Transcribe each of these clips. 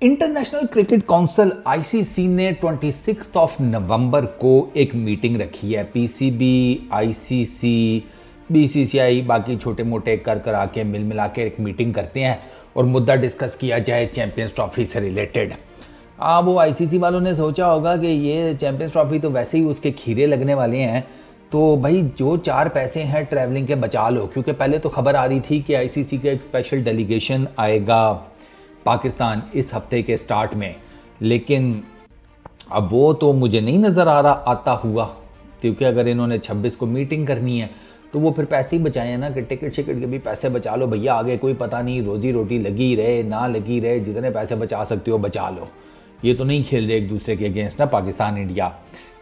International cricket council ICC ने 26 नवंबर को एक मीटिंग रखी है। पीसीबी, आईसीसी, बीसीसीआई बाकी छोटे मोटे कर करा के मिल मिला के एक मीटिंग करते हैं और मुद्दा डिस्कस किया जाए चैंपियंस ट्रॉफी से रिलेटेड। वो आईसीसी वालों ने सोचा होगा कि ये चैंपियंस ट्रॉफी तो वैसे ही उसके खीरे लगने वाले हैं, तो भाई जो 4 पैसे हैं ट्रैवलिंग के बचा लो। क्योंकि पहले तो खबर आ रही थी कि आईसीसी का एक स्पेशल डेलीगेशन आएगा पाकिस्तान इस हफ्ते के स्टार्ट में, लेकिन अब वो तो मुझे नहीं नज़र आ रहा आता हुआ। क्योंकि अगर इन्होंने 26 को मीटिंग करनी है तो वो फिर पैसे ही बचाए ना कि टिकट शिकट के भी पैसे बचा लो भैया, आगे कोई पता नहीं, रोजी रोटी लगी रहे ना लगी रहे, जितने पैसे बचा सकते हो बचा लो। ये तो नहीं खेल रहे एक दूसरे के अगेंस्ट ना पाकिस्तान इंडिया।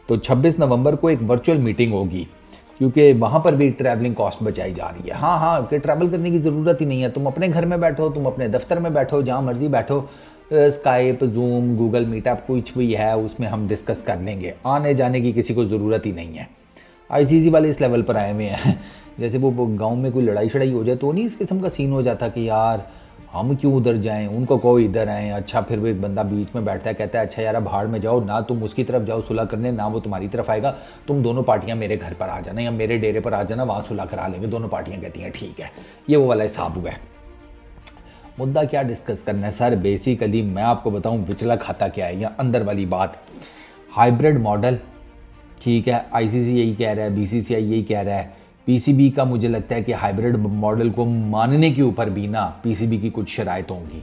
तो 26 नवंबर को एक वर्चुअल मीटिंग होगी क्योंकि वहाँ पर भी ट्रैवलिंग कॉस्ट बचाई जा रही है। हाँ कि ट्रैवल करने की ज़रूरत ही नहीं है, तुम अपने घर में बैठो, तुम अपने दफ्तर में बैठो, जहाँ मर्जी बैठो, स्काइप, जूम, गूगल मीटअप कुछ भी है उसमें हम डिस्कस कर लेंगे। आने जाने की किसी को ज़रूरत ही नहीं है। आईसीसी वाले इस लेवल पर आए हुए हैं जैसे वो गांव में कोई लड़ाई शड़ाई हो जाए तो नहीं इस किस्म का सीन हो जाता कि यार हम क्यों उधर जाएं, उनको कोई इधर आए। अच्छा फिर वो एक बंदा बीच में बैठता है, कहता है अच्छा यार भाड़ में जाओ ना, तुम उसकी तरफ जाओ सुलह करने, ना वो तुम्हारी तरफ आएगा, तुम दोनों पार्टियां मेरे घर पर आ जाना या मेरे डेरे पर आ जाना, वहाँ सुलह करा लेंगे। दोनों पार्टियां कहती हैं ठीक है। ये वो वाला हिसाब हुआ है। मुद्दा क्या डिस्कस करना है सर? बेसिकली मैं आपको बताऊँ विचला खाता क्या है या अंदर वाली बात, हाइब्रिड मॉडल। ठीक है, आईसीसी यही कह रहा है, बीसीसीआई यही कह रहा है। पीसीबी का मुझे लगता है कि हाइब्रिड मॉडल को मानने के ऊपर भी ना पीसीबी की कुछ शराइत होंगी।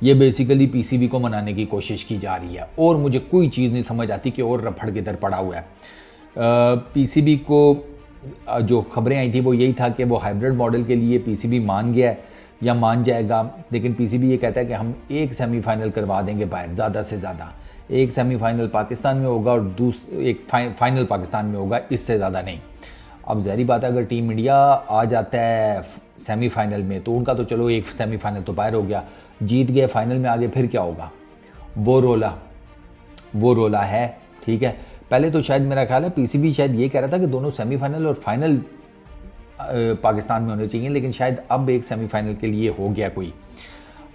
ये बेसिकली पीसीबी को मनाने की कोशिश की जा रही है और मुझे कोई चीज़ नहीं समझ आती कि और रफड़ किधर पड़ा हुआ है। पीसीबी को जो खबरें आई थी वो यही था कि वो हाइब्रिड मॉडल के लिए पीसीबी मान गया है या मान जाएगा, लेकिन पीसीबी ये कहता है कि हम एक सेमीफाइनल करवा देंगे बाहर, ज़्यादा से ज़्यादा एक सेमीफाइनल पाकिस्तान में होगा और एक फाइनल पाकिस्तान में होगा, इससे ज़्यादा नहीं। अब ज़ाहिर बात है अगर टीम इंडिया आ जाता है सेमीफाइनल में तो उनका तो चलो एक सेमीफाइनल तो बाहर हो गया, जीत गए फाइनल में आगे फिर क्या होगा? वो रोला है। ठीक है, पहले तो शायद मेरा ख्याल है पीसीबी शायद ये कह रहा था कि दोनों सेमीफाइनल और फाइनल पाकिस्तान में होने चाहिए, लेकिन शायद अब एक सेमीफाइनल के लिए हो गया कोई।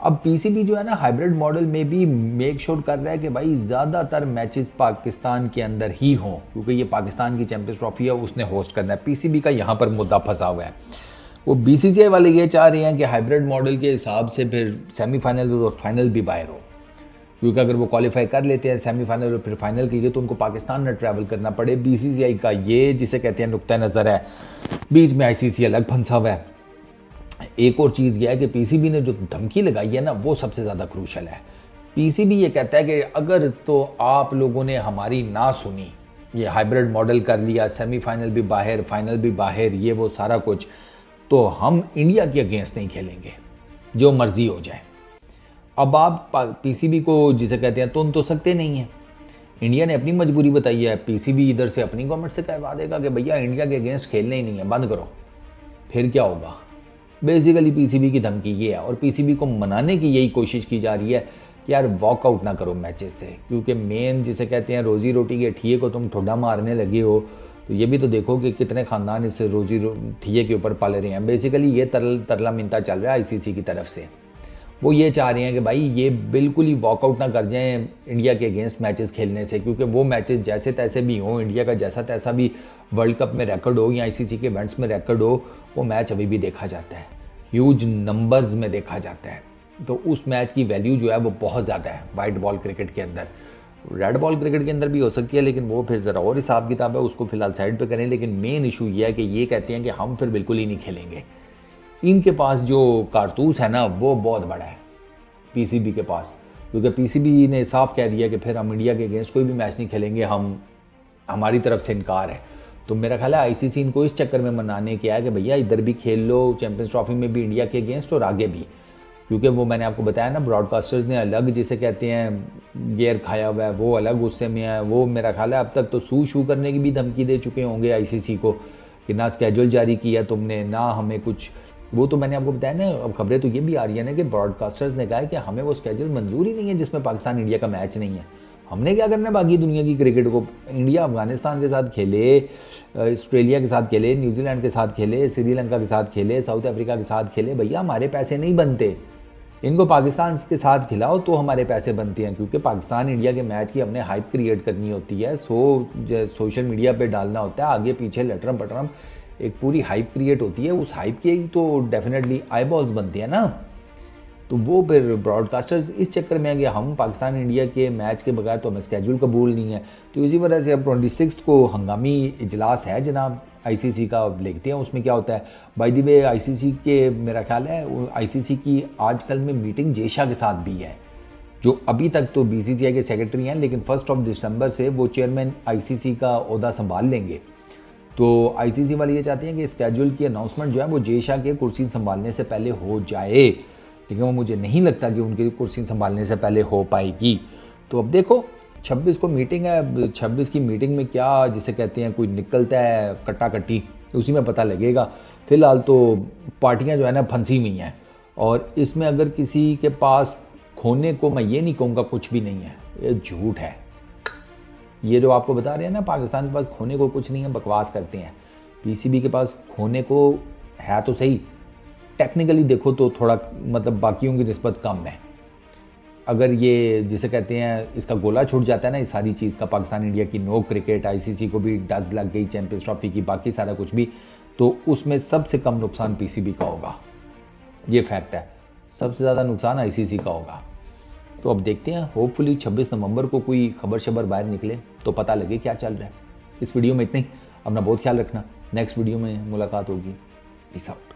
अब पीसीबी जो है ना हाइब्रिड मॉडल में भी मेक श्योर कर रहा है कि भाई ज़्यादातर मैचेस पाकिस्तान के अंदर ही हों, क्योंकि ये पाकिस्तान की चैंपियंस ट्रॉफी है, उसने होस्ट करना है। पीसीबी का यहाँ पर मुद्दा फंसा हुआ है। वो बीसीसीआई वाले ये चाह रहे हैं कि हाइब्रिड मॉडल के हिसाब से फिर सेमीफाइनल और फाइनल भी बाहर हो, क्योंकि अगर वो क्वालिफाई कर लेते हैं सेमीफाइनल और फिर फाइनल के लिए तो उनको पाकिस्तान में ट्रैवल करना पड़े। बीसीसीआई का ये जिसे कहते हैं नुक्ता नज़र है, बीच में आईसीसी अलग फंसा हुआ है। एक और चीज़ यह है कि पीसीबी ने जो धमकी लगाई है ना वो सबसे ज़्यादा क्रूशल है। पीसीबी ये कहता है कि अगर तो आप लोगों ने हमारी ना सुनी, ये हाइब्रिड मॉडल कर लिया, सेमीफाइनल भी बाहर फाइनल भी बाहर, ये वो सारा कुछ, तो हम इंडिया के अगेंस्ट नहीं खेलेंगे, जो मर्जी हो जाए। अब आप पीसीबी को जिसे कहते हैं तो सकते नहीं हैं। इंडिया ने अपनी मजबूरी बताई है, पीसीबी इधर से अपनी गवर्नमेंट से कहवा देगा कि भैया इंडिया के अगेंस्ट खेलने ही नहीं है, बंद करो। फिर क्या होगा? बेसिकली पीसीबी की धमकी ये है और पीसीबी को मनाने की यही कोशिश की जा रही है कि यार वॉकआउट ना करो मैचेस से, क्योंकि मेन जिसे कहते हैं रोजी रोटी के ठिये को तुम ठोडा मारने लगे हो, तो ये भी तो देखो कि कितने ख़ानदान इस रोजी ठिये के ऊपर पाले रहे हैं। बेसिकली ये तरला मिनता चल रहा है आईसीसी की तरफ से। वो ये चाह रहे हैं कि भाई ये बिल्कुल ही वॉकआउट ना कर जाएं इंडिया के अगेंस्ट मैचेस खेलने से, क्योंकि वो मैचेस जैसे तैसे भी हों, इंडिया का जैसा तैसा भी वर्ल्ड कप में रिकॉर्ड हो या आईसीसी के इवेंट्स में रिकॉर्ड हो, वो मैच अभी भी देखा जाता है, ह्यूज नंबर्स में देखा जाता है। तो उस मैच की वैल्यू जो है वो बहुत ज़्यादा है वाइट बॉल क्रिकेट के अंदर। रेड बॉल क्रिकेट के अंदर भी हो सकती है, लेकिन वो फिर ज़रा और हिसाब किताब है, उसको फिलहाल साइड पे करें। लेकिन मेन इशू ये है कि ये कहते हैं कि हम फिर बिल्कुल ही नहीं खेलेंगे। इनके पास जो कारतूस है ना वो बहुत बड़ा है पीसीबी के पास, क्योंकि पीसीबी ने साफ कह दिया कि फिर हम इंडिया के अगेंस्ट कोई भी मैच नहीं खेलेंगे, हमारी तरफ से इनकार है। तो मेरा ख्याल है आईसीसी इनको इस चक्कर में मनाने के है कि भैया इधर भी खेल लो चैंपियंस ट्रॉफी में भी इंडिया के अगेंस्ट और आगे भी, क्योंकि वो मैंने आपको बताया ना ब्रॉडकास्टर्स ने अलग जिसे कहते हैं गियर खाया हुआ है, वो अलग गुस्से में है। वो मेरा ख्याल है अब तक तो शू करने की भी धमकी दे चुके होंगे आईसीसी को कि ना स्केड्यूल जारी किया तुमने, ना हमें कुछ। वो तो मैंने आपको बताया ना, अब खबरें तो ये भी आ रही है ना कि ब्रॉडकास्टर्स ने कहा है कि हमें वो स्केड्यूल मंजूर ही नहीं है जिसमें पाकिस्तान इंडिया का मैच नहीं है। हमने क्या करना है बाकी दुनिया की क्रिकेट को? इंडिया अफगानिस्तान के साथ खेले, ऑस्ट्रेलिया के साथ खेले, न्यूजीलैंड के साथ खेले, श्रीलंका के साथ खेले, साउथ अफ्रीका के साथ खेले, भैया हमारे पैसे नहीं बनते। इनको पाकिस्तान के साथ खिलाओ तो हमारे पैसे बनते हैं, क्योंकि पाकिस्तान इंडिया के मैच की हमने हाइप क्रिएट करनी होती है, सोशल मीडिया पे डालना होता है, आगे पीछे लटरम पटरम एक पूरी हाइप क्रिएट होती है, उस हाइप के ही तो डेफिनेटली आई बॉल्स बनते हैं ना। तो वो फिर ब्रॉडकास्टर्स इस चक्कर में आ गया, हम पाकिस्तान इंडिया के मैच के बगैर तो हमें स्केड्यूल कबूल नहीं है। तो इसी वजह से अब 26 को हंगामी इजलास है जनाब आईसीसी का, देखते हैं उसमें क्या होता है। बाय द वे आईसीसी के मेरा ख्याल है आईसीसी की आजकल में मीटिंग जेशा के साथ भी है, जो अभी तक तो बीसीसीआई के सेक्रेटरी हैं, लेकिन 1 दिसंबर से वो चेयरमैन आईसीसी का ओहदा संभाल लेंगे। तो आईसीसी वाले ये चाहते हैं कि स्केड्यूल की अनाउंसमेंट जो है वो जेशा के कुर्सी संभालने से पहले हो जाए, लेकिन वो मुझे नहीं लगता कि उनकी कुर्सी संभालने से पहले हो पाएगी। तो अब देखो 26 को मीटिंग है, अब 26 की मीटिंग में क्या जिसे कहते हैं कोई निकलता है कट्टा कट्टी, उसी में पता लगेगा। फिलहाल तो पार्टियां जो है ना फंसी हुई हैं, और इसमें अगर किसी के पास खोने को, मैं ये नहीं कहूँगा कुछ भी नहीं है, ये झूठ है। ये जो आपको बता रहे हैं ना पाकिस्तान के पास खोने को कुछ नहीं है, बकवास करते हैं। पीसीबी के पास खोने को है तो सही, टेक्निकली देखो तो थोड़ा मतलब बाकियों की निस्बत कम है। अगर ये जिसे कहते हैं इसका गोला छूट जाता है ना इस सारी चीज़ का, पाकिस्तान इंडिया की नो क्रिकेट, आईसीसी को भी डज लग गई चैंपियंस ट्रॉफी की, बाकी सारा कुछ भी, तो उसमें सबसे कम नुकसान पीसीबी का होगा, ये फैक्ट है। सबसे ज़्यादा नुकसान आईसीसी का होगा। तो अब देखते हैं, होपफुली 26 नवंबर को कोई खबर शबर बाहर निकले तो पता लगे क्या चल रहा है। इस वीडियो में इतना ही, अपना बहुत ख्याल रखना, नेक्स्ट वीडियो में मुलाकात होगी। Peace out.